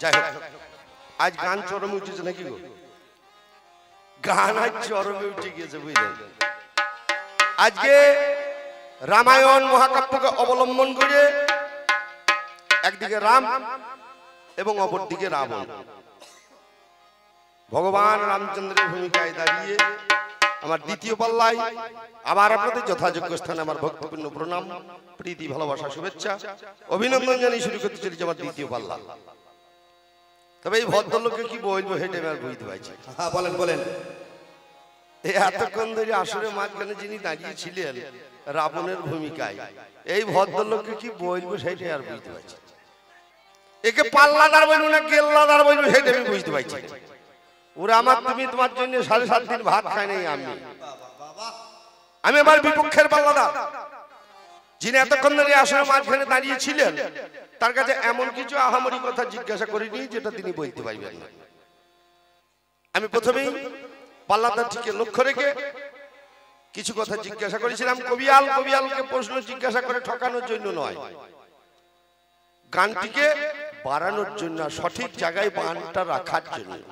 যাই হোক, আজ গান চরমে উঠেছে নাকি গো? গান আজ চরমে উঠে গিয়েছে, বুঝলেন? আজকে রামায়ণ মহাকাব্যকে অবলম্বন করে একদিকে রাম এবং অপরদিকে রাবণ, ভগবান রামচন্দ্রের ভূমিকায় দাঁড়িয়ে আমার দ্বিতীয় পাল্লায় আবার আপনাদের যথাযোগ্য স্থানে আমার ভক্তিপূর্ণ প্রণাম, প্রীতি, ভালোবাসা, শুভেচ্ছা, অভিনন্দন জানিয়ে শুরু করতে চলেছি আমার দ্বিতীয় পাল্লা। তবে এই ভদ্রলোককে কি বলবো হেঁটে আমি আর বুঝতে পারছি। হ্যাঁ বলেন বলেন। এতক্ষণ ধরে আসলে মাঝখানে যিনি দাঁড়িয়েছিলেন রাবণের ভূমিকায়, এই ভদ্রলোককে কি বলবো সেটাই আর বুঝতে পারছি। একে পাল্লাদার বলবো না গেল্লাদার বলবো সেটা আমি বুঝতে পারছি। ওরা আমার তুমি তোমার জন্য 7.5 দিন ভাত খাই নাই, আমি আমার বিপক্ষের পাল্লাদার। যিনি এতক্ষণ ধরে আসলে মাঝখানে দাঁড়িয়েছিলেন তার কাছে এমন কিছু আহামরি কথা জিজ্ঞাসা করিনি যেটা তিনি বলতে পারবেন না। আমি প্রথমেই পাল্লাদারটিকে লক্ষ্য রেখে কিছু কথা জিজ্ঞাসা করেছিলাম। কবিয়ালকে প্রশ্ন জিজ্ঞাসা করে ঠকানোর জন্য নয়, গানটিকে বাড়ানোর জন্য, সঠিক জায়গায় মানটা রাখার জন্য।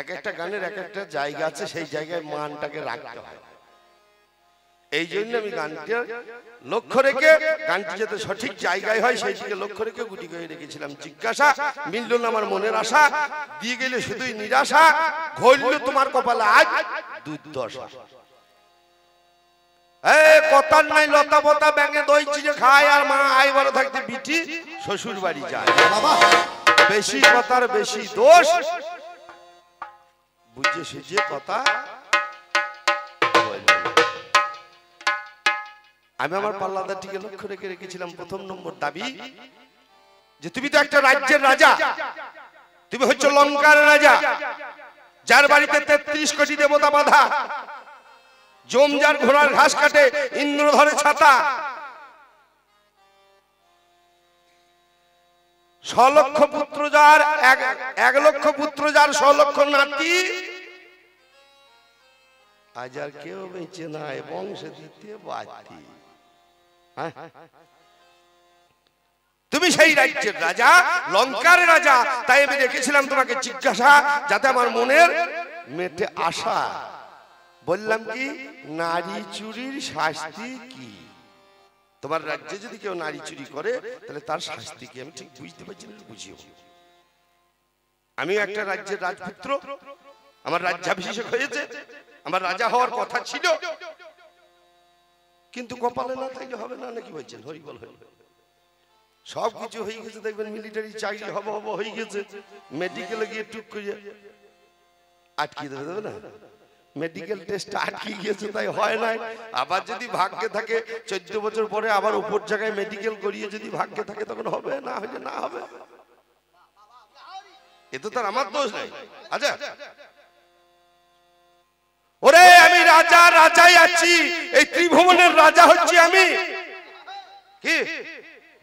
এক একটা গানের এক একটা জায়গা আছে, সেই জায়গায় মানটাকে রাখতে হয়। এই জন্য আমি গানটা লক্ষ্য রেখে, গানটি যাতে সঠিক জায়গায় হয় সেই দিকে লক্ষ্য রেখে গুটি করে রেখেছিলাম। জিজ্ঞাসা মিলল না আমার মনের আশা, দিয়ে গেলে শুধুই নিরাশা, ঘটল তোমার কপালে আজ দুর্দশা। কথার নাই লতা পতা ব্যাঙে দই চিড়ে খায়, আর মা আই বড় থাকতে বিটি শ্বশুর বাড়ি যায়। বেশি কথার বেশি দোষ, বুঝে সুঝে কথা। আমি আমার পাল্লাদারটিকে লক্ষ্য রেখে রেখেছিলাম প্রথম নম্বর দাবি যে তুমি তো একটা রাজ্যের রাজা, তুমি হচ্ছে লঙ্কার রাজা, যার বাড়িতে 33 কোটি দেবতা বাঁধা, জম যার ঘোড়ার ঘাস কাটে, ইন্দ্র ধরে ছাতা, 100 লক্ষ পুত্র যার, 1 লক্ষ পুত্র যার, 100 লক্ষ নাতি, আজ আর কেউ বেঁচে নাই বংশে দিতে বাতি। তুমি সেই রাজ্যের রাজা, লঙ্কার রাজা, তাই আমি রেখেছিলাম তোমাকে জিজ্ঞাসা যাতে আমার মনের মেটে আশা। বললাম কি, নারী চুরির শাস্তি কি? তোমার রাজ্যে যদি কেউ নারী চুরি করে তাহলে তার শাস্তি কি? আমি ঠিক বুঝতে পারছি না, বুঝিও। আমি একটা রাজ্যের রাজপুত্র, আমার রাজ্যাভিষেক হয়েছে, আমার রাজা হওয়ার কথা ছিল, কিন্তু কপালে না থাকলে হবে না, নাকি বলছেন? হরিবল হয়ে সব কিছু হয়ে গেছে, দেখবেন মিলিটারি চাকরি হব হয়ে গেছে, মেডিকেলে গিয়ে টুক করে আটকে দেবে না, মেডিকেল টেস্ট আটকে গিয়েছে তাই হয় নাই। আবার যদি ভাগ্যে থাকে 14 বছর পরে আবার উপর জায়গায় মেডিকেল করিয়ে যদি ভাগ্যে থাকে তখন হবে, না হলে না হবে। এ তো তার আমার দোষ নাই। আচ্ছা, ওরে আমি রাজা, রাজাই আছি, এই ত্রিভুবনের রাজা হচ্ছে আমি, কি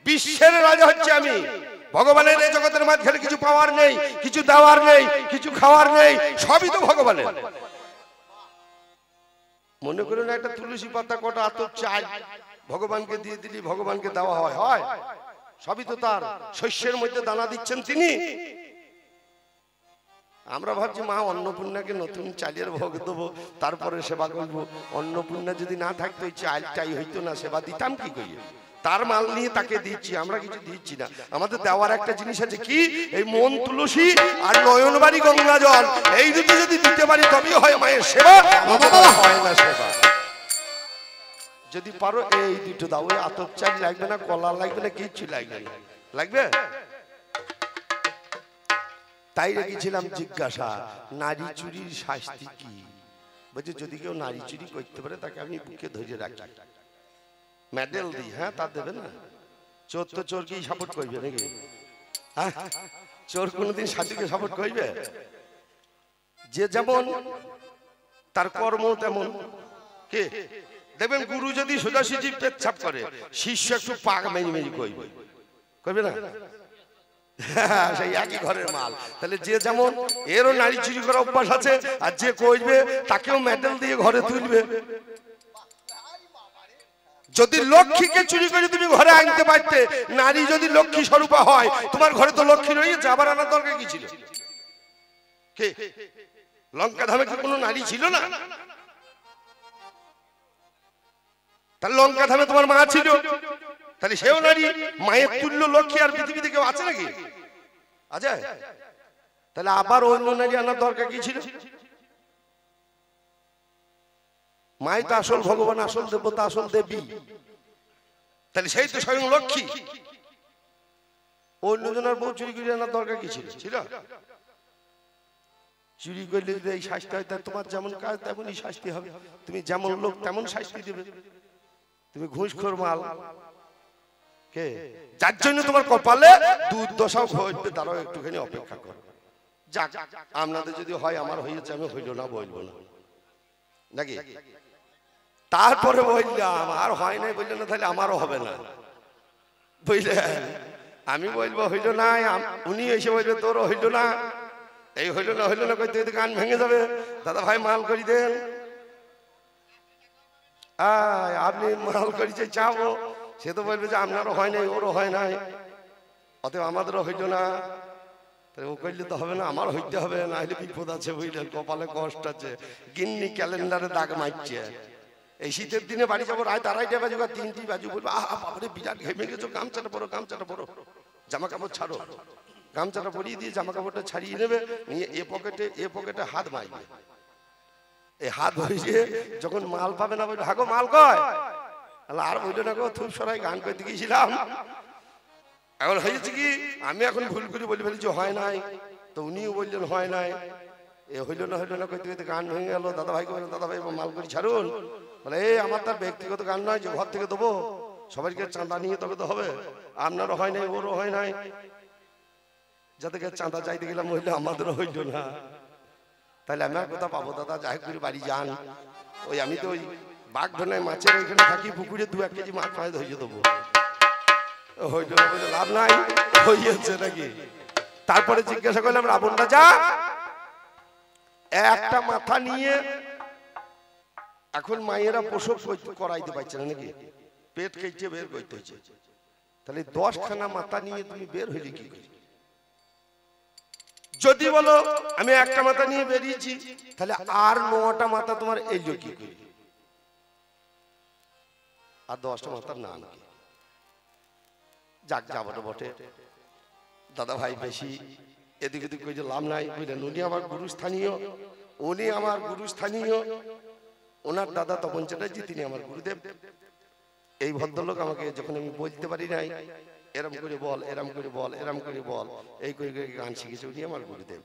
বিশ্বের রাজা হচ্ছে আমি। ভগবানের এই জগতের মাঝখানে কিছু পাওয়ার নেই, কিছু দেওয়ার নেই, কিছু খাওয়ার নেই, সবই তো ভগবানের। মনে করুন একটা তুলসী পাতা কটা আতর চাই ভগবানকে দিয়ে দিলি ভগবানকে দেওয়া হয়? হয়? সবই তো তার। শস্যের মধ্যে দানা দিচ্ছেন তিনি। আমরা ভাবছি মা অন্নপূর্ণাকে নতুন চালের ভোগ দেবো, তারপরে সেবা করবো। অন্নপূর্ণা যদি না থাকতো এই চালটাই হইতো না, সেবা দিতাম কি করিয়ে? তার মাল নিয়ে তাকে দিচ্ছি, আমরা কিছু দিচ্ছি না। আমাদের দেওয়ার একটা জিনিস আছে, কি? এই মন তুলসী আর নয়নবাড়ি গঙ্গা জল, এই দুটো যদি দিতে পারি তবেই হয় মায়ের সেবা, হয় না সেবা। যদি পারো এই দুটো দাও, ওই আতপ চাল লাগবে না, কলা লাগবে না, কিচ্ছু লাগবে না। লাগবে? তাই রেখেছিলাম জিজ্ঞাসা, নারী চুরির শাস্তি কি? বলছে যদি কেউ নারী চুরি করতে পারে তাকে আমি বুকে ধরে রাখি, মেডেল দিই। হ্যাঁ, তা দেবে না? চোর তো চোরকেই সাপোর্ট করবে নাকি? হ্যাঁ, চোর কোনোদিন সাধুকে সাপোর্ট করবে? যে যেমন তার কর্ম তেমন। কে দেখবেন গুরু যদি সোজাসুজি পেচ্ছাপ করে, শিষ্য একটু পাক মেরি মেরি করবে, করবে না? সেই একই ঘরের মাল। তাহলে যে যেমন, এরও নারী চুরি করার অভ্যাস আছে, আর যে করবে তাকেও মেডেল দিয়ে ঘরে তুলবে। যদি লক্ষ্মীকে চুরি করে তুমি ঘরে আনতে পারতে, নারী যদি লক্ষ্মী স্বরূপা হয়, তোমার ঘরে তো লক্ষ্মী রয়েছে, আবার আনার দরকার কি ছিল? কে লঙ্কা ধামে কি কোনো নারী ছিল না? তাহলে লঙ্কা ধামে তোমার মা ছিল, তাহলে সেও নারী। মায়ের তুল্য লক্ষ্মী আর পৃথিবীতে কেউ আছে নাকি? আছে? তাহলে আবার অন্য নারী আনার দরকার কি ছিল? মাই তো আসল ভগবান, আসল দেবতা, আসল দেবী, তাহলে সেই তো স্বয়ং লক্ষ্মী। অন্যজনের বউ চুরি করে আনার দরকার কি ছিল? ছিল? চুরি করলে যদি এই শাস্তি হয়, তোমার যেমন কাজ তেমনই শাস্তি হবে, তুমি যেমন লোক তেমন শাস্তি দেবে। তুমি ঘুষখোর মাল, কে যার জন্য তোমার কপালে দুর্দশাও ঘটবে, তারাও একটুখানি অপেক্ষা করো। যাক, আপনাদের যদি হয়, আমার হয়েছে, আমি হইল না বলবো না নাকি? তারপরে বললাম আর হয় নাই, বললেন না, তাহলে আমারও হবে না, বুঝলেন? আমি বলবো হইল না, উনি এসে বলবে তোরও হইল না। এই হইল না করতে গান ভেঙে যাবে। দাদা ভাই মাল করি দেন, আপনি মাল করিছে চাবো, সে তো বলবে যে আপনারও হয় নাই, ওরও হয় নাই, অতএব আমাদেরও হইল না। ও করলে তো হবে না, আমার হইতে হবে, না হলে বিপদ আছে, বুঝলেন? কপালে কষ্ট আছে, গিন্নি ক্যালেন্ডারে দাগ মারছে। এই শীতের দিনে বাড়ি যাবো রাত 2:30 বাজুক আর 3টি বাজুক, বলবো বাবারে বিরাট ঘেমে গেছো, গামছাটা পরো, গামছাটা পরো, জামা কাপড় ছাড়ো। গামছাটা পরিয়ে দিয়ে জামা কাপড়টা ছাড়িয়ে নেবে, নিয়ে এ পকেটে হাত মারবে। এই হাত ভরিয়ে যখন মাল পাবে না, বলবে হাগো মাল কয়, আর বললো না গো, থুপ সরাই গান করতে গিয়েছিলাম। এখন হয়েছে কি, আমি এখন ভুল করে বলে ফেলেছি হয় নাই, তো উনিও বললেন হয় নাই। এ হইল না করতে করতে গান ভেঙে গেল। দাদা ভাইকে বললেন, দাদা ভাই মাল করি ছাড়ুন। বলে এই আমার তার ব্যক্তিগত গান নয় যে ঘর থেকে দেবো, সবাইকে চাঁদা নিয়ে তবে তো হবে, আপনারও হয় নাই, ওরও হয় নাই। যাদেরকে চাঁদা চাইতে গেলাম হইলে আমাদেরও হইল না, তাহলে আমি আর কোথা পাবো? দাদা যাই করে বাড়ি যান, ওই আমি তো ওই বাঘধনায় মাছের ওইখানে থাকি, পুকুরে 2-1 কেজি মাছ পায়ে ধরিয়ে দেবো। হইল না বলে লাভ নাই, হইয়াছে নাকি? তারপরে জিজ্ঞাসা করলাম, রাবণ রাজা একটা মাথা নিয়ে এখন মায়েরা প্রসব করাইতে পারছে না নাকি? পেট কেটে বের করতে হচ্ছে, তাহলে 10খানা মাথা নিয়ে তুমি বের হইলে কি করে? যদি বলো আমি একটা মাথা নিয়ে বেরিয়েছি, তাহলে আর 9টা মাথা তোমার এই কি করে? আর 10টা মাথার নাম কি? যাক, যাবো তো বটে। দাদা ভাই বেশি এদিক ওদিক করে লাভ নাই, বুঝলেন? উনি আমার গুরুস্থানীয়, ওনার দাদা তপন চ্যাটার্জি, তিনি আমার গুরুদেব। এই ভদ্রলোক আমাকে যখন আমি বলতে পারি নাই, এরম করে বল, এরম করে বল, এরম করে বল, এই করে গান শিখেছে, উনি আমার গুরুদেব।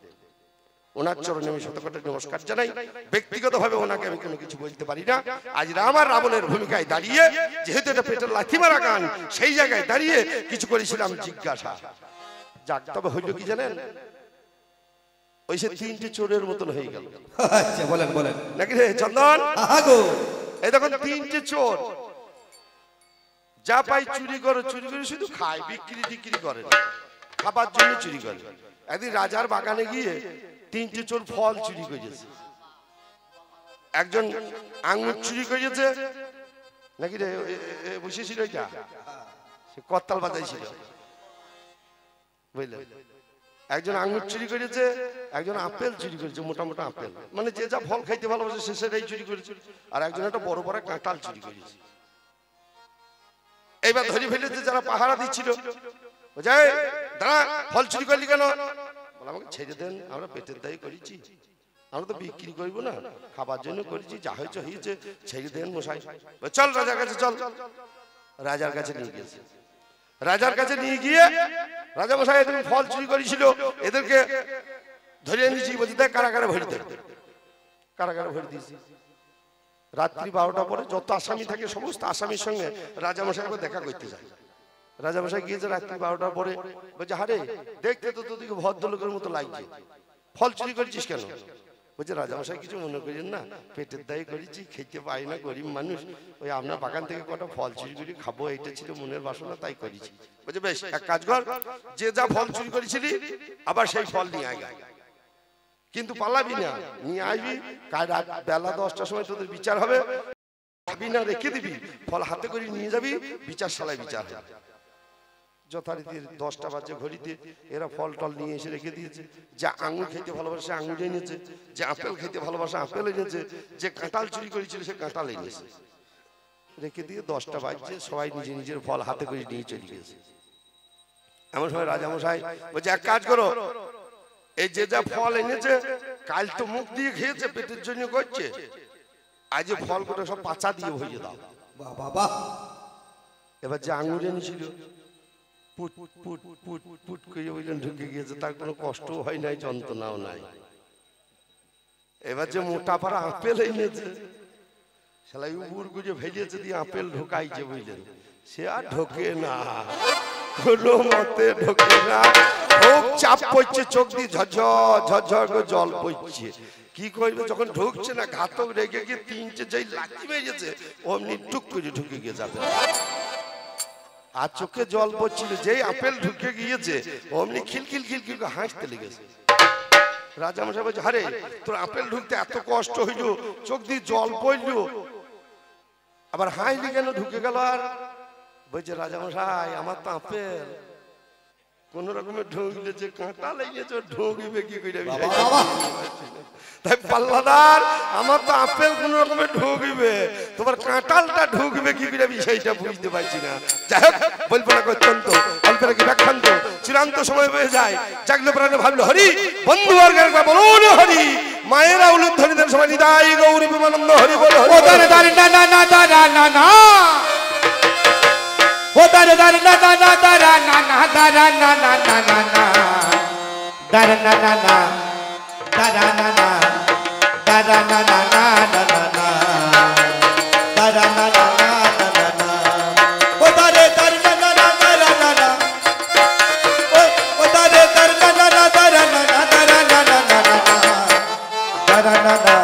ওনার চরণে আমি শতকোটি নমস্কার জানাই। ব্যক্তিগতভাবে ওনাকে আমি কোনো কিছু বলতে পারি না। আজ আমার রাবণের ভূমিকায় দাঁড়িয়ে, যেহেতু এটা পেটের লাথি মারা গান, সেই জায়গায় দাঁড়িয়ে কিছু করেছিলাম জিজ্ঞাসা। যাক, তবে হইল কি জানেন, ওই সে 3টে চোরের মতন হয়ে গেল। আচ্ছা, বলেন নাকি রে চন্দন? এই দেখুন 3টে চোর, যা পাই চুরি করে শুধু খায়, বিক্রি করে না, খাবার জন্য চুরি করে। একদিন রাজার বাগানে গিয়ে 3টে চোর ফল চুরি করেছে। একজন আঙ্গুর চুরি করেছে, নাকি রে বসেছিল, এটা সে করতাল বাজাইছিল, বুঝলেন? একজন আঙ্গুর চুরি করেছে, একজন আপেল চুরি করেছে, মোটা আপেল, মানে যে যা ফল খাইতে ভালোবাসে সে সেটাই চুরি করেছে। আর একজন একটা বড় কাঁঠাল চুরি করেছে। এইবার ধরে ফেলেছে যারা পাহারা দিচ্ছিল, দাঁড়া, ফল চুরি করলি কেন? বলে আমাকে ছেড়ে দেন, আমরা পেটের দায়ী করেছি, আমরা তো বিক্রি করবো না, খাবার জন্য করেছি, যা হয়েছে ছেড়ে দেন মশাই। চল রাজার কাছে, চল। রাজার কাছে নিয়ে গেছে। রাজার কাছে নিয়ে গিয়ে, রাজা মশাই এদের ফল চুরি করেছিল, এদেরকে ধরে এনেছি, বলছি দেখ কারাগারে ভরে দেব। কারাগারে ভরে দিয়েছি। রাত্রি 12টা পরে যত আসামি থাকে সমস্ত আসামির সঙ্গে রাজা মশাই দেখা করতে যায়। রাজা মশাই গিয়েছে রাত্রি 12টার পরে, বলছে হারে দেখতে তো তোদিকে ভদ্রলোকের মতো লাগছে, ফল চুরি করেছিস কেন? বলছে রাজা মশাই কিছু মনে করেন না, পেটের দায়ী করেছি, খেতে পাই না, গরিব মানুষ, ওই আপনার বাগান থেকে কটা ফল চুরি করে খাবো, এইটা ছিল মনের বাসনা, তাই করেছি। বলছে বেশ, এক কাজ কর, যে যা ফল চুরি করেছিলি আবার সেই ফল নিয়ে আয়, কিন্তু পালাবি না, নিয়ে আসবি, কাল রাত বেলা 10টার সময় তোদের বিচার হবে। খাবি না, রেখে দিবি, ফল হাতে করে নিয়ে যাবি, বিচারশালায় বিচার হবে। যথারীতি 10টা বাজে ঘড়িতে এরা ফল টল নিয়ে এসে রেখে দিয়েছে। যে আঙুর খেতে ভালোবাসে আঙুর এনেছে, যে আপেল খেতে ভালোবাসে আপেল এনেছে, যে কাঁঠাল চুরি করেছিল সে কাঁঠাল এনেছে। রেখে দিয়ে 10টা বাজছে, সবাই নিজে নিজের ফল হাতে করে নিয়ে চলে গেছে। এমন সময় রাজামশাই বলছে, এক কাজ করো, এই যে যা ফল এনেছে কাল তো মুখ দিয়ে খেয়েছে, পেটের জন্য করছে, আজ ফল করে সব পাচা দিয়ে ভরিয়ে দাও। বাবা এবার যে আঙুর এনেছিল পুট পুট পুট পুট করে বললেন ঢুকে গিয়েছে, তার কোনো কষ্টও হয় নাই, যন্ত্রণাও নাই। এবার যে মোটা পাড়া আপেল এনেছে, সেলাই উপর গুজে ভেজেছে দিয়ে আপেল ঢোকাইছে, বুঝলেন, সে আর ঢোকে না, কোনো মতে ঢোকে না। খুব চাপ পড়ছে, চোখ দিয়ে ঝরঝর ঝরঝর করে জল পড়ছে। কি করবে, যখন ঢুকছে না, ঘাতক রেগে গিয়ে 3টে যেই লাঠি মেরেছে অমনি টুক করে ঢুকে গিয়ে যাবে। আর চোখে জল পড়ছিল, যেই আপেল ঢুকে গিয়েছে অমনি খিলখিল খিলখিল করে হাসতে লেগেছে। রাজামশাই বলছে, আরে তোর আপেল ঢুকতে এত কষ্ট হইল, চোখ দিয়ে জল পড়ল, আবার হাসলি কেন, ঢুকে গেল? আর বলছে, রাজামশাই আমার তো আপেল কোন রকমের ঢুকলে, যে কাঁটা লেগেছে ঢুকবে কি করে, তাই পাল্লাদার আমার তো আপেল কোন রকমের ঢুকবে, তোমার কাঁটালটা ঢুকবে কি করে বিষয়টা বুঝতে পারছি না। যাই হোক, বলবো না অত্যন্ত অল্প নাকি ব্যাখ্যান্ত চূড়ান্ত সময় হয়ে যায়। জাগলো প্রাণে ভাবলো হরি, বন্ধু বর্গের বলুন হরি, মায়েরা উলুধ্বনিদের সময় নিদাই গৌরী বিমানন্দ হরি বল। ও দারে দারে না না না দারা না না, ও দারে দারে না না না দারা না না দারা না না না না না, দারা না না না দারা না না, দারা না না না না না না, দারা না না না না না, ও দারে দারে না না না দারা না না, ও দারে দারে না না না দারা না না, দারা না না না না, দারা না না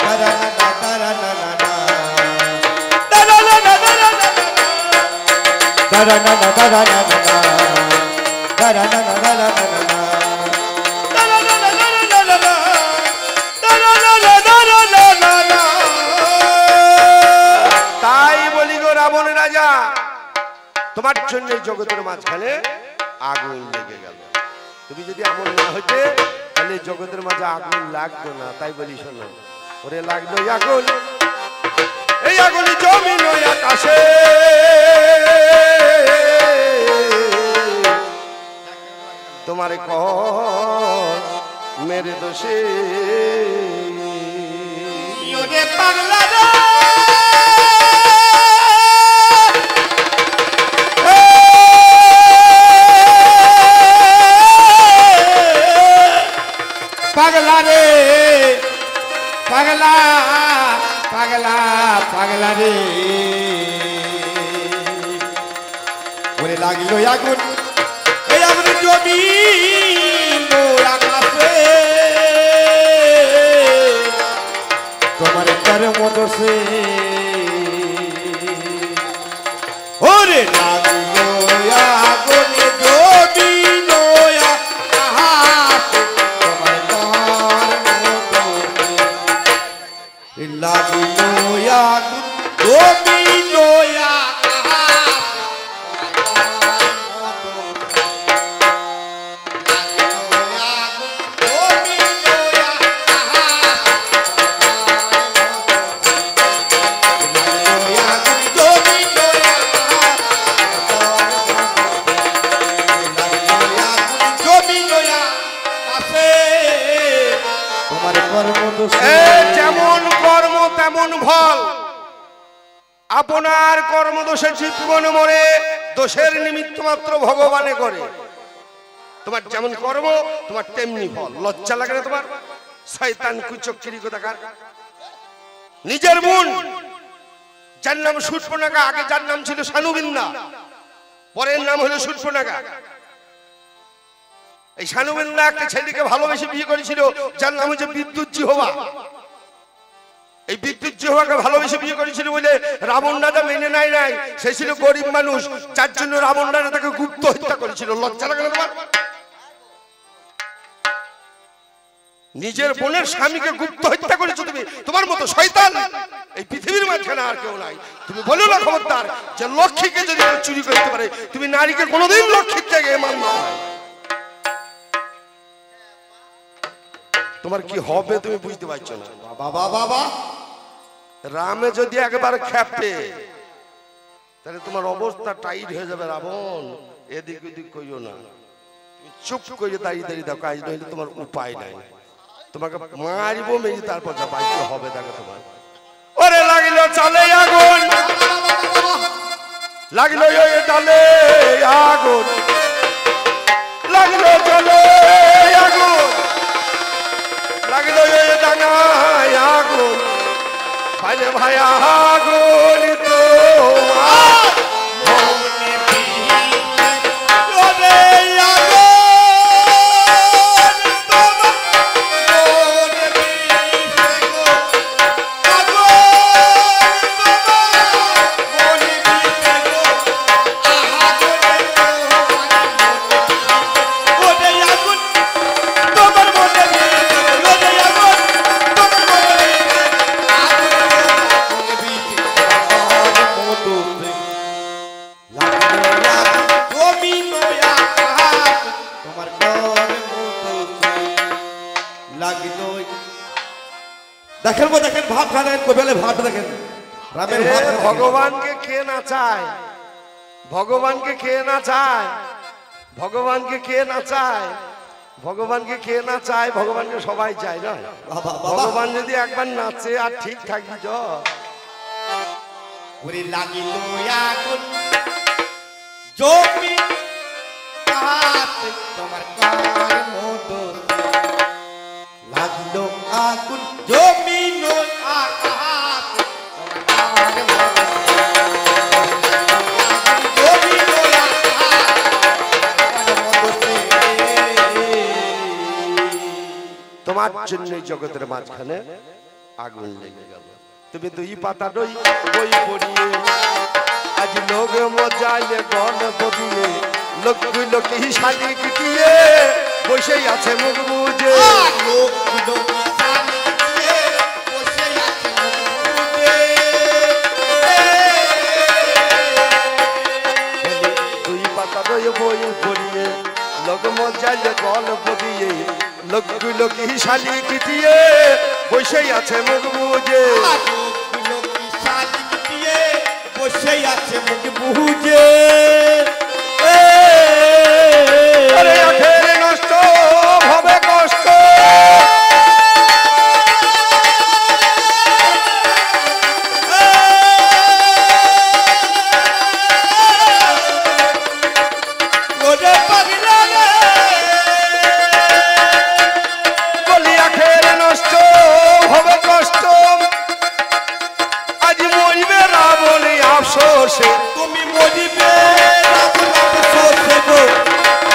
দারা না না দারা না না না, দারা না না দারা না না, দারা না না দারা না না, দারা না না দারা না না, তাই বলি গো রাবণ রাজা, তোমার জন্য জগতের মাঝখানে আগুন লেগে গেল। তুমি যদি এমন না হইতে তাহলে জগতের মাঝে আগুন লাগতো না। তাই বলি শোনো, ওরে লাগলো আগুন, এই আগুন জমিন ওই আকাশে, তোমার কর মেরে দোষে, পাগলা পাগলা রে, পাগলা পাগলা পাগলা রে, ওরে লাগলো আগুন, এই আগুন জমিন আকাশে, তোমার কর্ম দোষে, ওরে লাগলো আগুন জমিন আকাশে, তোমার কর্ম দোষে, লাগলো আগুন জমিন যেমন কর্ম তেমন ফল। আপনার কর্ম দোষে জীবন মরে, দোষের নিমিত্ত মাত্র ভগবানে করে। তোমার যেমন কর্ম তোমার তেমনি ফল। লজ্জা লাগে না তোমার? শয়তান কুচক্রী কোথাকার। নিজের বোন যার নাম শূর্পণখা, আগে যার নাম ছিল শানুবিন্দা, পরের নাম হলো শূর্পণখা। এই শানুবিন্দা একটা ছেলেকে ভালোবেসে বিয়ে করেছিল যার নাম হচ্ছে বিদ্যুৎ জিহ্বা। এই বিদ্যুৎ জিহ্বাকে ভালোবেসে বিয়ে করেছিল বলে রাবণ রাজা মেনে নাই। সে ছিল গরিব মানুষ, যার জন্য রাবণ রাজা তাকে গুপ্ত হত্যা করেছিল। লজ্জা লাগে না তোমার? নিজের বোনের স্বামীকে গুপ্ত হত্যা করেছো তুমি। তোমার মতো শয়তান এই পৃথিবীর মাঝখানে আর কেউ নাই। তুমি বলো না খবরদার যে লক্ষ্মীকে যদি চুরি করতে পারে, তুমি নারীকে কোনোদিন লক্ষ্মীর জায়গায় মান্য হয়। তোমার কি হবে তুমি বুঝতে পারছো না। বাবা বাবা রামে যদি একবার খেপে তাহলে তোমার অবস্থা টাইট হয়ে যাবে। রাবণ এদিক ওদিক কইও না, তুমি চুপ করে দাঁড়িয়ে দাঁড়িয়ে দেখো, আজ নইলে তোমার উপায় নাই। তোমাকে মারিব, মেরি তারপর যা বাইকে হবে দেখো তোমার। ওরে লাগিল চালে আগুন, লাগিল ডালে আগুন, লাগিল চলে আগুন, লাগিল ডাঙায় আগুন, ভাইরে ভাই আগুন তোমার দেখেন দেখেন ভাব খা দেখেন কবেলে ভাব দেখেন রামের ভাব। ভগবানকে কে না চায়, ভগবানকে কে না চায়, ভগবানকে কে না চায়, ভগবানকে কে না চায়, ভগবানকে সবাই চায় না। ভগবান যদি একবার নাচে আর ঠিক থাকি য ওরে লাগিল আগুন জমি কাহাতে তোমার কার মতো লাগিল আগুন জমিন আকাশ তোমার জমিন তোমার জন্য জগতের মাঝখানে আগুন লেগে গেল। তুমি দুই পাতা দই বই পড়িয়ে আজ লোক মজায় গণ বদিয়ে লোকগুলো কি শাড়ি কিটিয়ে বসেই আছে মুখ বুঝে। দুই পাতা দই বই পড়িয়ে লোক মজায় গল্প দিয়ে লোকগুলো কি শাড়ি কিটিয়ে বসেই আছে মুখ বুঝে। বসেই আছে মুখ বুঝে। আরে আখের নষ্ট হবে কষ্ট, বলি আখের নষ্ট হবে কষ্ট, আজ মরিবে রাবণে আফসোসে। তুমি মরিবে আফসোসে গো,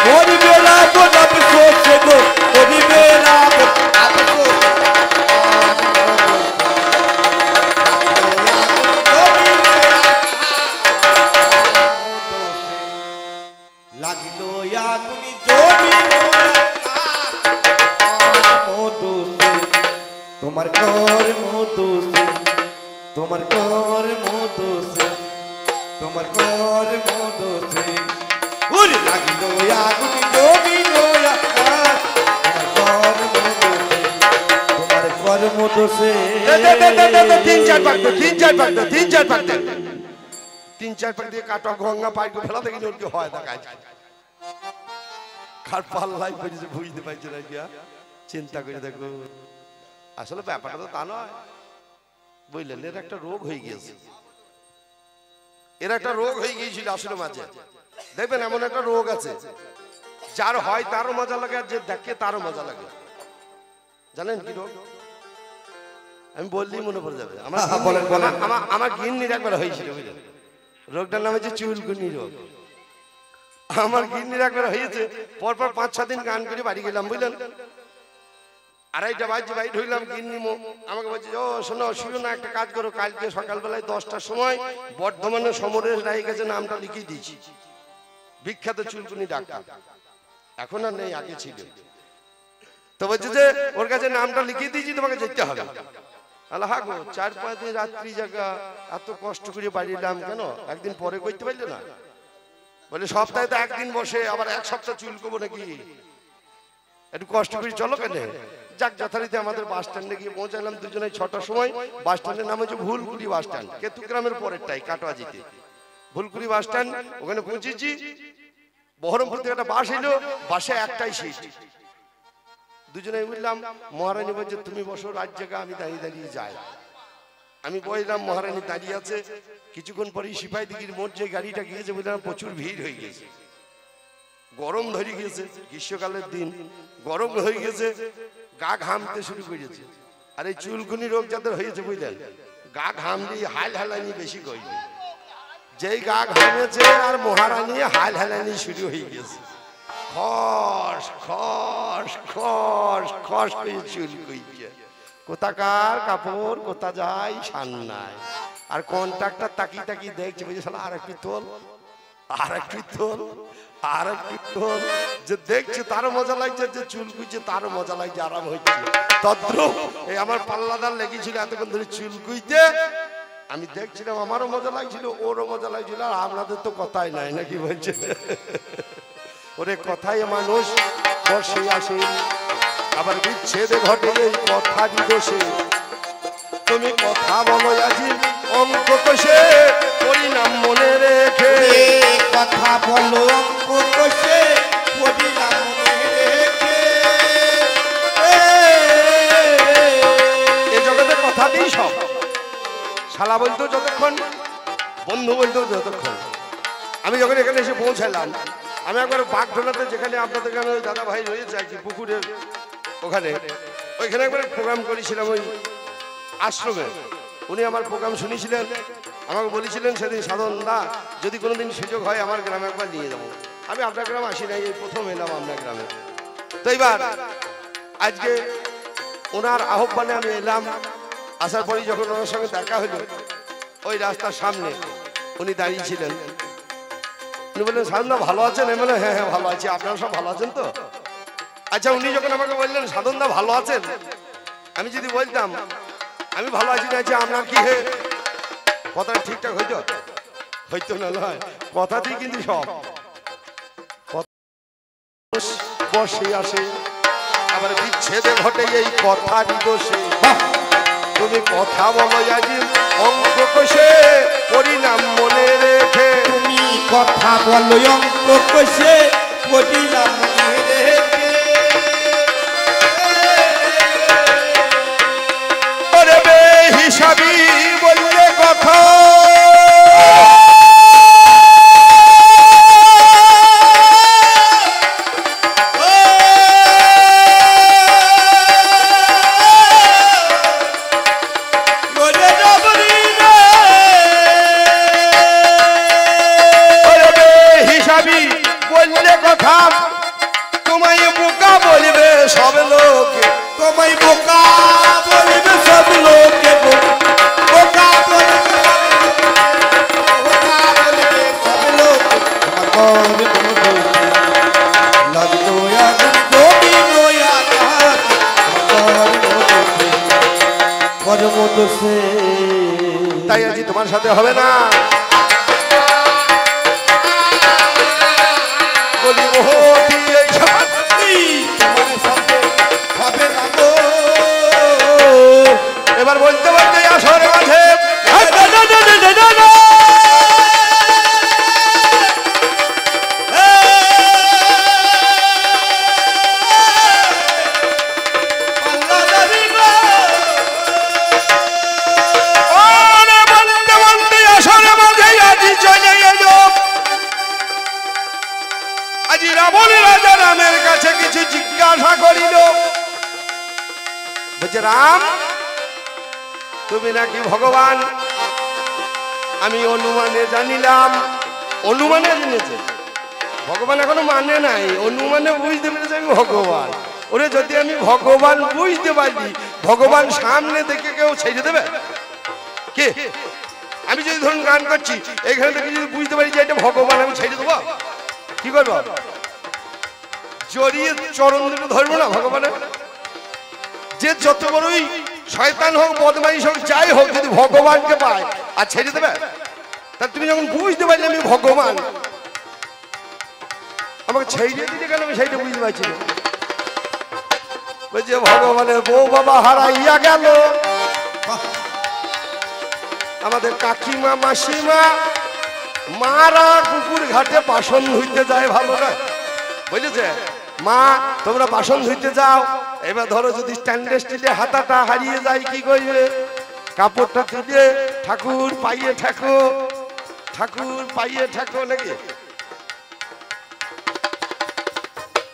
মরিবে রাবণ আফসোসে গো, মরিবে রাবণ আফসোস। লাগিল আগুনি জমি মধুসে তোমার কর মধুসে, তোমার কর মধুসে, তোমার কর মধুসে। ওরে লাগিল আগুনি জমি তোমার কর মধুসে, তোমার কর মধুসে। তিন চার পাক দে, তিন চার পাক দে, তিন চার পাক দে, তিন চার পাক দিয়ে কাটা গঙ্গা পাইকে ফেলা দেখি ওর কি হয় দেখা যায়। কার পাল্লাই পড়েছে বুঝতে পারছে না কি, চিন্তা করে দেখো। আসলে ব্যাপারটা তো তা নয়, বুঝলেন? এর একটা রোগ হয়ে গিয়েছে, এর একটা রোগ হয়ে গিয়েছিল আসলে মাঝে। দেখবেন এমন একটা রোগ আছে, যার হয় তারও মজা লাগে আর যে দেখে তারও মজা লাগে। জানেন কি রোগ? আমি বললেই মনে পড়ে যাবে। আমার গিন্নির একবার হয়েছিল, বুঝলেন? রোগটার নাম হচ্ছে চুলকুনি রোগ। আমার গিন্নির একবার হয়েছে, পরপর 5-6 দিন গান করে বাড়ি গেলাম, বুঝলেন? 2:30 বাজে বাইর হইলাম। গিন্নি আমাকে বলছে, ও শোনো শুনো না, একটা কাজ করো, কালকে সকালবেলায় 10টার সময় বর্ধমানে সমরেশ রায় কাছে নামটা লিখিয়ে দিয়েছি, বিখ্যাত চুলকুনি ডাক্তার। এখন আর নেই, আগে ছিল। তো বলছে যে ওর কাছে নামটা লিখিয়ে দিয়েছি, তোমাকে যেতে হবে। আল্লাহ গো 4-5 দিন রাত্রি জায়গা, এত কষ্ট করে বাড়ি এলাম কেন, একদিন পরে করতে পারলে না? বলে সপ্তাহে তো একদিন বসে, আবার এক সপ্তাহ চুল করবো নাকি, একটু কষ্ট করে চলো কেন। যাক যথারীতি আমাদের বাস স্ট্যান্ডে গিয়ে পৌঁছালাম দুজনে 6টার সময়। বাস স্ট্যান্ডের নাম হচ্ছে ভুলকুড়ি বাস স্ট্যান্ড, কেতুগ্রামের পরেরটাই, কাটোয়াজিতে ভুলকুড়ি বাস স্ট্যান্ড। ওখানে পৌঁছেছি, বহরমপুর থেকে একটা বাস এলো, বাসে একটাই সিট। দুজনে উঠলাম, মহারানী বলছে তুমি বসো রাত জায়গা, আমি দাঁড়িয়ে দাঁড়িয়ে যাই। আমি বললাম, মহারানী দাঁড়িয়ে আছে। কিছুক্ষণ পরেই সিপাহী দিঘির মোড় যে গাড়িটা গিয়েছে, বুঝলাম প্রচুর ভিড় হয়ে গেছে, গরম ধরে গিয়েছে, গ্রীষ্মকালের দিন গরম হয়ে গেছে, গা ঘামতে শুরু করেছে। আর এই চুলকুনি রোগ যাদের হয়েছে বুঝলেন, গা ঘামলি হাল হালানি বেশি করবে। যেই গা ঘামেছে আর মহারানী হাল হালানি শুরু হয়ে গেছে, খস খস খস খস করে চুল কইছে। কোথাকার কাপড় কোথা যায় শান নাই। আর কন্ট্রাক্টর তাকিয়ে তাকিয়ে দেখছে, বুঝে শালা আর একটু তোল, আর একটু তোল, আর একটু তোল। যে দেখছে তারও মজা লাগছে, যে চুল কুইছে তারও মজা লাগছে, আরাম হচ্ছে। তদ্রুপ এই আমার পাল্লাদার লেগেছিল এতক্ষণ ধরে চুল কুইতে, আমি দেখছিলাম, আমারও মজা লাগছিল, ওরও মজা লাগছিল। আর আপনাদের তো কথাই নাই, নাকি বলছে? ওরে কথায় মানুষ বসে আসে, আবার বিচ্ছেদে ঘটে এই কথা দিবসে। তুমি কথা বলো আজি অঙ্ক কষে, পরিণাম মনে রেখে। কথা বলো অঙ্ক কষে, পরিণাম মনে রেখে। এ জগতে কথা দিই সব, শালা বলতো যতক্ষণ, বন্ধু বলতো যতক্ষণ। আমি যখন এখানে এসে পৌঁছালাম, আমি একবার বাগডোলাতে, যেখানে আপনাদের গ্রামে ওই দাদা ভাই রয়েছে আর কি, পুকুরের ওখানে, ওইখানে একবার প্রোগ্রাম করেছিলাম ওই আশ্রমে। উনি আমার প্রোগ্রাম শুনেছিলেন, আমাকে বলেছিলেন সেদিন, সাধন দা যদি কোনোদিন সুযোগ হয় আমার গ্রামে একবার নিয়ে যাবো। আমি আপনার গ্রামে আসি নাই, এই প্রথম এলাম আপনার গ্রামে। তো এইবার আজকে ওনার আহ্বানে আমি এলাম। আসার পরেই যখন ওনার সঙ্গে দেখা হলো, ওই রাস্তার সামনে উনি দাঁড়িয়েছিলেন। উনি বললেন, সাধনদা ভালো আছেন? আমি বললাম, হ্যাঁ হ্যাঁ ভালো আছি, আপনারা সব ভালো আছেন তো? আচ্ছা, উনি যখন আমাকে বললেন, সাধনদা ভালো আছেন, আমি যদি বলতাম আমি ভালো আছি না, যে আপনার কি হে, কথাটা ঠিকঠাক হইতো? হইতো না, নয় কথাতেই কিন্তু সব। বসে আসে, আবার বিচ্ছেদে ঘটে এই কথা দিবসে। তুমি কথা বলো আজি অঙ্ক কষে, পরিণাম মনে রেখে। তুমি কথা বলো অঙ্ক কষে, পরিণাম মনে রেখে। ওরে বেহিসাবি বললে কথা, বললে কথা, তোমায় বোকা বলবে সব লোক, তোমায় বোকা বলবে সব লোকে, বোকা বলবে সব লোক। লাগলো আগুন কবি নয়া কর্ম দোষে। তাই আজি তোমার সাথে হবে না। বলি ও এই শান্তি তোমার সাথে হবে না গো। এবার বলতে বলতে আসরে মাঝে কিছু জিজ্ঞাসা করিল। বলছে, রাম তুমি নাকি ভগবান? আমি অনুমানে জানিলাম। অনুমানে জেনেছে, ভগবান এখনো মানে নাই, অনুমানে বুঝতে পেরেছে আমি ভগবান। ওরে যদি আমি ভগবান বুঝতে পারি, ভগবান সামনে দেখে কেউ ছেড়ে দেবে কে? আমি যদি ধরুন গান করছি, এখানে থেকে যদি বুঝতে পারি যে এটা ভগবান, আমি ছেড়ে দেবো? কি করবো? জড়িয়ে চরণ দুটো ধরবো না ভগবানের? যে যত বড়ই শয়তান হোক বদমাইশ হোক যাই হোক যদি ভগবানকে পায় আর ছেড়ে দেবে তা তুমি যখন বুঝতে পারলে আমি ভগবান আমাকে ছেড়ে দিতে কেন আমি সেইটা বুঝতে পারছি না বলছে ভগবানের বউ বাবা হারাইয়া গেল আমাদের কাকিমা মাসিমা মারা পুকুর ঘাটে বাসন ধুইতে যায় ভালো না বুঝেছে মা তোমরা বাসন ধুইতে যাও এবার ধরো যদি স্ট্যান্ডার্ড স্টিলে হাতাটা হারিয়ে যায় কি করবে কাপড়টা তুলে ঠাকুর পাইয়ে ঠাকো নাকি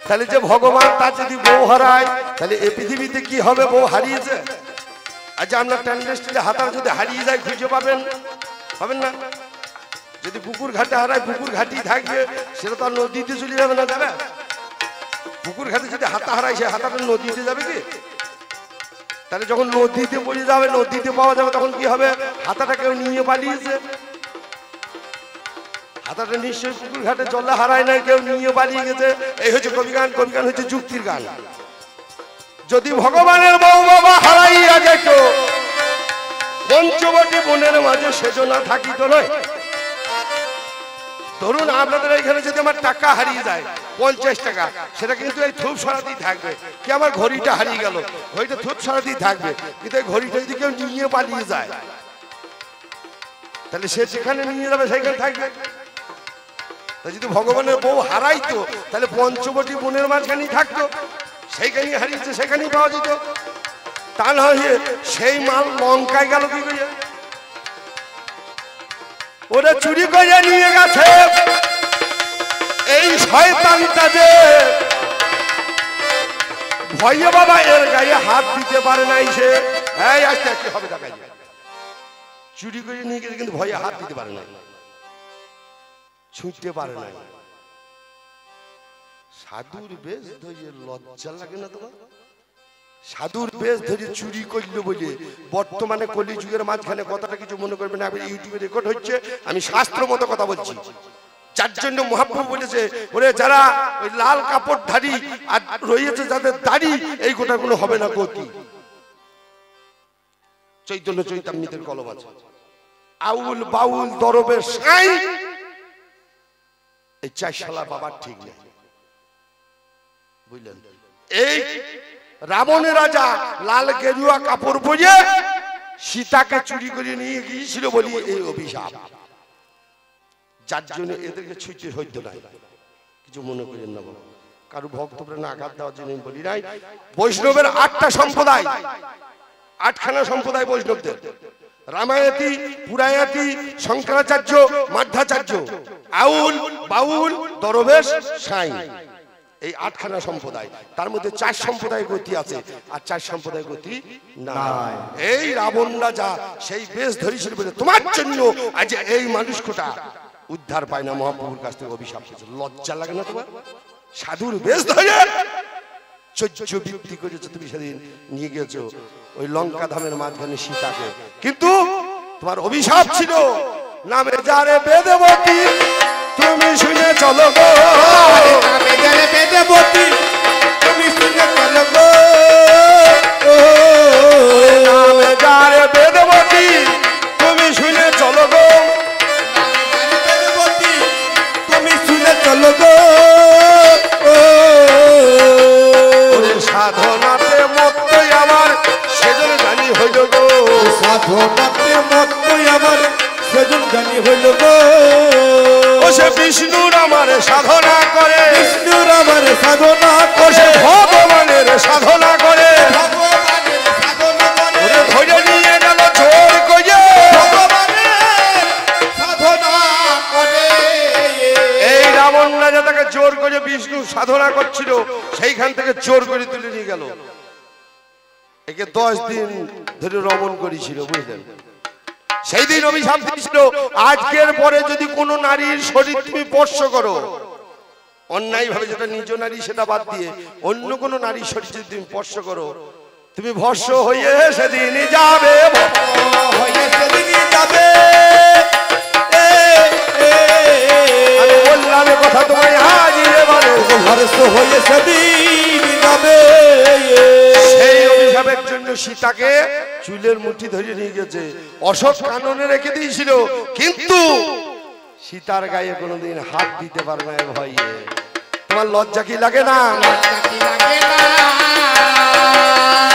তাহলে যে ভগবান তার যদি বউ হারায় তাহলে এই পৃথিবীতে কি হবে বউ হারিয়েছে আজ আমরা স্ট্যান্ডার্ড স্টিলে হাতা যদি হারিয়ে যায় খুঁজে পাবেন না যদি পুকুর ঘাটে হারায় পুকুর ঘাটি থাকবে সেটা তো আর নদীতে চলে যাবে না যাবে পুকুর ঘাটে যদি হাতা হারায় সে হাতাটা নদীতে যাবে কি তাহলে যখন নদীতে পড়ে যাবে নদীতে পাওয়া যাবে তখন কি হবে হাতাটা কেউ নিয়ে পালিয়েছে হাতাটা নিশ্চয়ই পুকুর ঘাটে জলে হারায় নাই কেউ নিয়ে পালিয়ে গেছে এই হচ্ছে কবিগান হচ্ছে যুক্তির গান যদি ভগবানের বউ বাবা হারাইয়া যেত পঞ্চবটী বনের মাঝে সেজনা থাকিত নয় ধরুন আপনাদের এখানে যদি আমার টাকা হারিয়ে যায় 50 টাকা সেটা কিন্তু এই থুপ সরাতেই থাকবে কি আমার ঘড়িটা হারিয়ে গেল ঘড়িটা থুপ সরাতেই থাকবে কিন্তু এই ঘড়িটা যদি কেউ নিয়ে পালিয়ে যায় তাহলে সে যেখানে নিয়ে যাবে সেখানে থাকবে যদি ভগবানের বউ হারাইতো তাহলে পঞ্চবটী বনের মাঝখানেই থাকতো সেইখানেই হারিয়েছে সেখানেই পাওয়া যেত তা না হয়ে সেই মাল লঙ্কায় গেল কি করে ওরা চুরি করে নিয়ে গেছে এই শয়তানটা যে ভয়ে বাবা এর গায়ে হাত দিতে পারে নাই সে এই আস্তে আস্তে হবে দেখা যায় চুরি করে নিয়ে গেছে কিন্তু ভয়ে হাত দিতে পারে না ছুঁতে পারে না সাধুর বেশ ধরে লজ্জা লাগে না তোমার সাধুর বেশ ধরে চুরি করলো বলে বর্তমানে কলিযুগের মাঝখানে কথাটা কিছু মনে করবে না ইউটিউবে রেকর্ড হচ্ছে আমি শাস্ত্র মতো কথা বলছি যার জন্য মহাপ্রভু বলেছে ওরে যারা ওই লাল কাপড় ধারী আর রয়েছে যাদের দাড়ি এই গোটাগুলো হবে না গতি চৈতন্য চৈতামৃতের কলম আছে আউল বাউল দরবের সাই এই চারশালা বাবার ঠিক নেই বুঝলেন এই রাবণের রাজা লাল গেরুয়া কাপড় পরে সীতাকে চুরি করে নিয়ে গিয়েছিল বলি এই অভিশাপ যার জন্য এদেরকে ছুঁতে হইতো না কিছু মনে করেন না বাবা কারো ভক্তপ্রাণ আঘাত দেওয়ার জন্য বলি নাই বৈষ্ণবের 8টা সম্প্রদায় 8খানা সম্প্রদায় বৈষ্ণবদের রামায়তী পুরায়তী শঙ্করাচার্য মাধ্যাচার্য আউল বাউল দরবেশ সাই এই 8খানা সম্প্রদায় তার মধ্যে 4 সম্প্রদায় গতি আছে আর 4 সম্প্রদায় গতি নাই এই রাবণ রাজা সেই বেশ ধরেছিল বলে তোমার জন্য আজ এই মানুষটা উদ্ধার পায় না মহাপ্রভুর কাছ থেকে অভিশাপ পেয়েছে লজ্জা লাগে না তোমার সাধুর বেশ ধরে চৈত্য বৃত্তি করেছো তুমি সেদিন নিয়ে গেছো ওই লঙ্কা ধামের মাঝখানে সীতাকে কিন্তু তোমার অভিশাপ ছিল নামে যারে বেদবতী তুমি শুনে চলো গো নামে যারে বেদবতী তুমি শুনে চলো গো নামে যারে বেদবতী তুমি শুনে চলো গো বেদবতী তুমি শুনে চলো গো সাধনাতে মত্তই আমার সেজন জানি হইল গো সাধনাতে মত্তই আমার সেজন জানি হইল গো ও সে বিষ্ণুর আমার সাধনা করে বিষ্ণুর আমার সাধনা ও সে ভগবানের সাধনা করে ভগবানের সাধনা করে ওরে ধরে নিয়ে গেল জোর করে ভগবানের সাধনা করে এই রাবণ রাজা তাকে জোর করে বিষ্ণু সাধনা করছিল সেইখান থেকে জোর করে তুলে নিয়ে গেল একে 10 দিন ধরে রমণ করেছিল বুঝলেন সেই দিন অভিশাপ দিয়েছিল আজকের পরে যদি কোনো নারীর শরীর তুমি স্পর্শ করো অন্যায় ভাবে যেটা নিজ নারী সেটা বাদ দিয়ে অন্য কোনো নারীর শরীর যদি তুমি স্পর্শ করো তুমি ভস্ম হয়ে সেদিনই যাবে হয়ে সেদিনই যাবে আমি বললাম এ কথা তোমায় হাজিরে বলে ভস্ম হয়ে সেদিনই যাবে সেই হিসাবের জন্য সীতাকে চুলের মুঠি ধরে নিয়ে গেছে, অশোক কাননে রেখে দিয়েছিল, কিন্তু সীতার গায়ে কোনোদিন হাত দিতে পারবে না ভয়ে। তোমার লজ্জা কি লাগে না?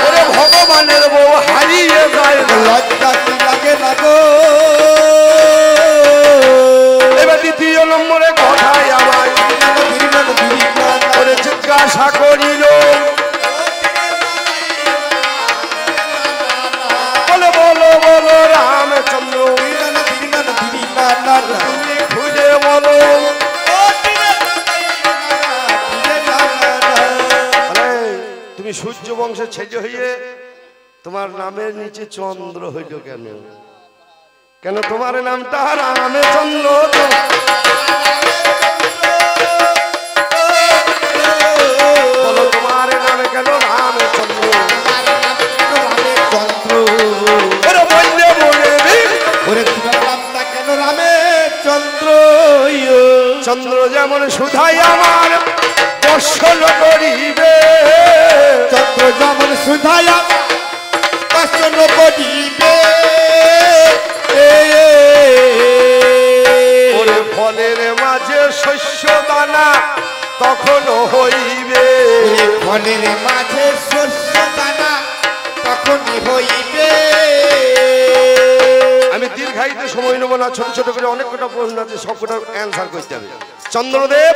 ওরে ভগবানের বউ হারিয়ে যায়, লজ্জা কি লাগে না গো। এবার দ্বিতীয় নম্বরে কথায় আমার জিজ্ঞাসা করিল, বলো বলো বলো রামচন্দ্র তুমি খুঁজে বলো। তুমি সূর্য বংশের ছেলে হইয়ে তোমার নামের নিচে চন্দ্র হইল কেন? কেন তোমার নামটা রামচন্দ্র? বলো তোমার নামে কেন রামচন্দ্র? ওরে বললে বলে ওরে তোমার নামটা কেন রামচন্দ্র? চন্দ্র যেমন সুধাই আমার দর্শন করিবে, চন্দ্র যেমন সুধাই আমার দর্শন করিবে। ওরে ফলের মাঝে শস্য দানা তখন হইবে, ফলের মাঝে শস্য দানা তখন হইবে। আমি দীর্ঘায়িত সময় নেব না, ছোট ছোট করে অনেক কটা প্রশ্ন আছে, সব কটার অ্যান্সার করতে হবে। চন্দ্রদেব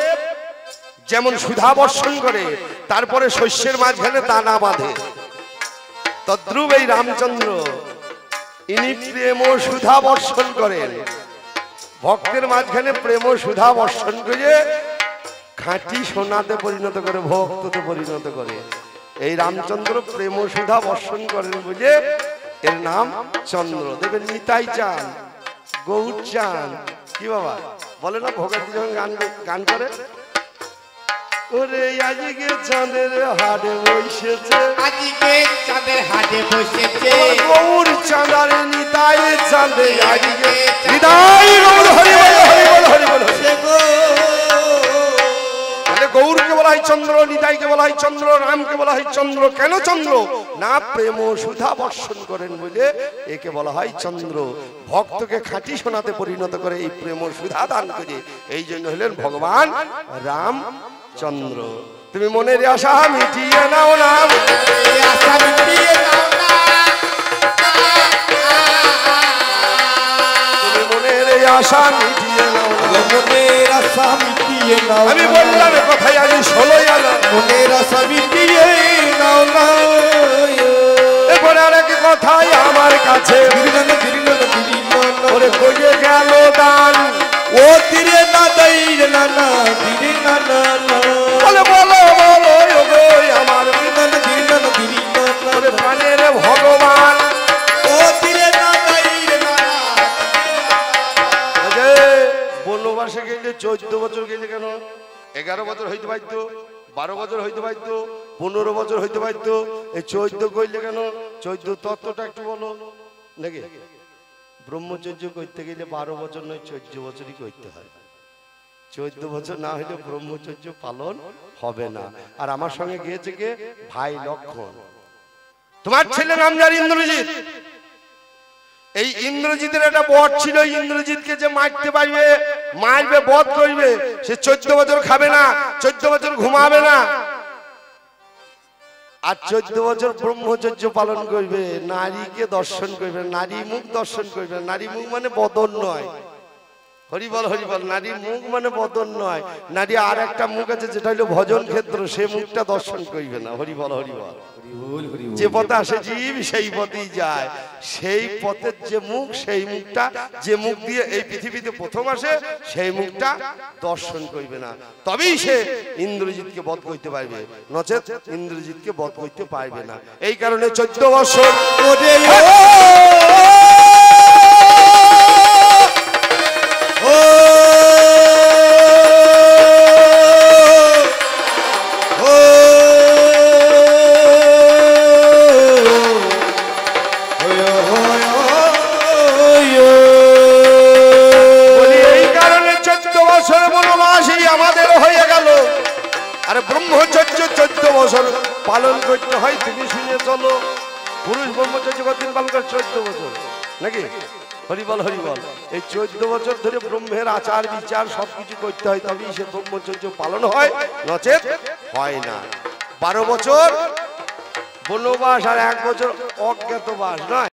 যেমন সুধা বর্ষণ করে তারপরে শস্যের মাঝখানে দানা বাঁধে, তদ্রূপ এই রামচন্দ্র ইনি প্রেম ও সুধা বর্ষণ করেন, ভক্তের মাঝখানে প্রেম ও সুধা বর্ষণ করে খাঁটি সোনাতে পরিণত করে, ভক্ততে পরিণত করে। এই রামচন্দ্র প্রেম ও সুধা বর্ষণ করেন বুঝে এর নাম চন্দ্র। দেখবেন নিতাই চান, গৌর চান, কি বাবা বলে না ভগবতী যখন গান করে, ওরে আজকে চাঁদের হাটে বসেছে, আজকে চাঁদের হাটে বসেছে, গৌর চাঁদার নিতাই চাঁদে আজকে নিতাই গৌর হরি বল হরি বল হরি বল। গৌরকে বলা হয় চন্দ্র, নিতাইকে বলা হয় চন্দ্র, রামকে বলা হয় চন্দ্র। কেন চন্দ্র? না প্রেম ও সুধা বর্ষণ করেন বলে একে বলা হয় চন্দ্র। ভক্তকে খাঁটি সোনাতে পরিণত করে এই প্রেম ও সুধা দান করে, এই জন্য হলেন ভগবান রাম চন্দ্র। তুমি মনের আশা মিটিয়ে নাও না, আশা মিটিয়ে নাও না, তুমি মনের আশা মিটিয়ে নাও না, মনের আশা মিটিয়ে নাও। আমি বললাম কথাই আমি 16 আলো, মনের আশা মিটিয়ে নাও না। এরপরে আর এক কথাই আমার কাছে, ওরে কইয়ে গেল দান, ও তীরে না দইরে না না ধীরে না না না, বলে বলো বলো ওগো আমার ওরে প্রাণের ভগবান। ও তীরে না দইরে না না। বনবাসে গেলে 14 বছর গেলে কেন? 11 বছর হইতে পারতো, 12 বছর হইতে পারতো, 15 বছর হইতে পারতো, এই 14 কইলে কেন? 14 তত্ত্বটা একটু বলো নাকি? ব্রহ্মচর্য করতে গেলে 12 বছর নয় 14 বছরই করতে হয়। 14 বছর না হলে ব্রহ্মচর্য পালন হবে না। আর আমার সঙ্গে গিয়েছে কে? ভাই লক্ষণ। তোমার ছেলে নাম যার ইন্দ্রজিৎ, এই ইন্দ্রজিতের একটা বর ছিল, ইন্দ্রজিৎকে যে মারতে পারবে, মারবে, বধ করবে, সে 14 বছর খাবে না, 14 বছর ঘুমাবে না, আর 14 বছর ব্রহ্মচর্য পালন করবে, নারীকে দর্শন করবে, নারী মুখ দর্শন করবে। নারী মুখ মানে বদন নয়, হরিবল হরিবল, নারীর মুখ মানে বদন নয়, নারী আর একটা মুখ আছে যেটা হলো ভজন ক্ষেত্র, সে মুখটা দর্শন করবে না। হরিবল হরিবল। যে পথে আসে জীব সেই পথেই যায়, সেই পথের যে মুখ, সেই মুখটা, যে মুখ দিয়ে এই পৃথিবীতে প্রথম আসে, সেই মুখটা দর্শন করবে না, তবেই সে ইন্দ্রজিৎকে বধ করতে পারবে, নচেত ইন্দ্রজিৎকে বধ করতে পারবে না। এই কারণে 14 বছর ব্রহ্মচর্য 14 বছর পালন করতে হয়। তুমি শুনে চলো। পুরুষ ব্রহ্মচর্য কতদিন পালন করে? 14 বছর নাকি? হরিবল হরিবল। এই 14 বছর ধরে ব্রহ্মের আচার বিচার সবকিছু করতে হয়, তবেই সে ব্রহ্মচর্য পালন হয়, নচেত হয় না। 12 বছর বনবাস আর 1 বছর অজ্ঞাতবাস নয়।